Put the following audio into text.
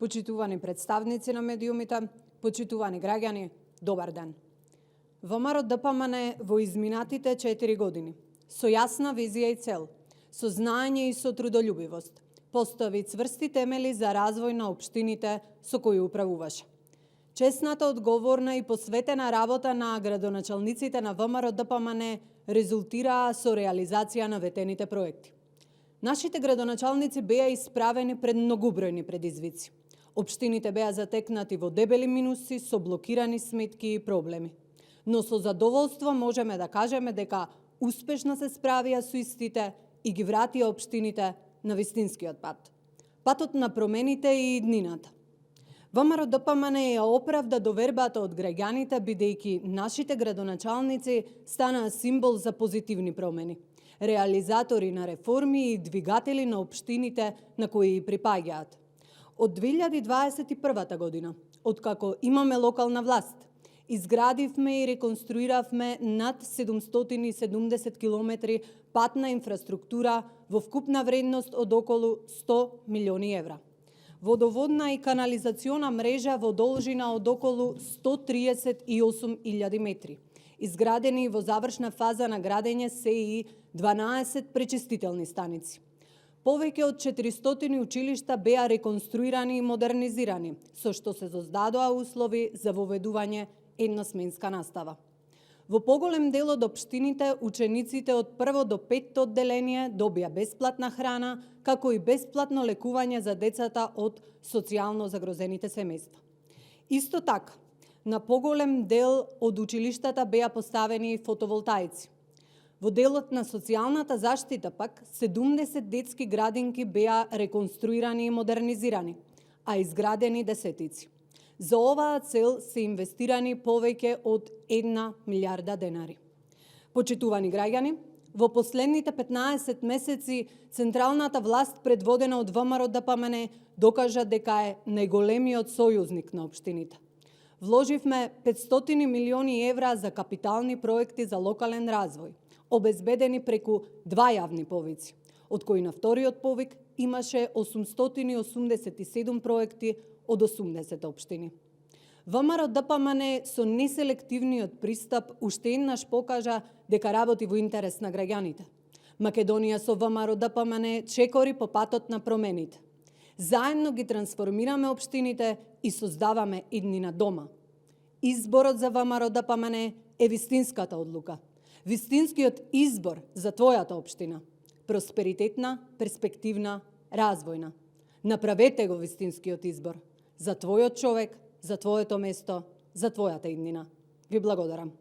Почитувани представници на медиумите, почитувани граѓани, добар ден. ВМРО ДПМН во изминатите 4 години, со јасна визија и цел, со знаење и со трудолюбивост, постави цврсти темели за развој на општините со кои управуваше. Чесната, одговорна и посветена работа на градоначалниците на ВМРО ДПМН резултираа со реализација на ветените проекти. Нашите градоначалници беа исправени пред многубројни предизвици. Општините беа затекнати во дебели минуси со блокирани сметки и проблеми. Но со задоволство можеме да кажеме дека успешно се справија со истите и ги вратија општините на вистинскиот пат. Патот на промените и иднината. ВМРО ДПМН ја оправда довербата од граѓаните бидејќи нашите градоначалници станаа символ за позитивни промени, реализатори на реформи и двигатели на општините на кои и припаѓаат. Од 2021 година, откако имаме локална власт, изградивме и реконструиравме над 770 километри патна инфраструктура во вкупна вредност од околу 100 милиони евра. Водоводна и канализациона мрежа во должина од околу 138.000 метри, изградени во завршна фаза на градење се и 12 пречистителни станици. Повеќе од 400 училишта беа реконструирани и модернизирани, со што се создадоа услови за воведување едносменска настава. Во поголем дел од општините, учениците од 1 до 5 одделение добија бесплатна храна, како и бесплатно лекување за децата од социјално загрозените семејства. Исто така, на поголем дел од училиштата беа поставени фотоволтаици. Во делот на социјалната заштита пак 70 детски градинки беа реконструирани и модернизирани, а изградени десетици. За оваа цел се инвестирани повеќе од 1 милиарда денари. Почитувани граѓани, во последните 15 месеци централната власт предводена од ВМРО ДПМН докажа дека е најголемиот сојузник на општините. Вложивме 500 милиони евра за капитални проекти за локален развој, обезбедени преку 2 јавни повици, од кои на вториот повик имаше 887 проекти од 80 општини. ВМРО ДПМН со неселективниот пристап уште еднаш покажа дека работи во интерес на граѓаните. Македонија со ВМРО ДПМН чекори по патот на промените. Заедно ги трансформираме општините и создаваме иднина дома. Изборот за ВМРО ДПМН е вистинската одлука. Вистинскиот избор за твојата општина. Просперитетна, перспективна, развојна. Направете го вистинскиот избор за твојот човек, за твоето место, за твојата иднина. Ви благодарам.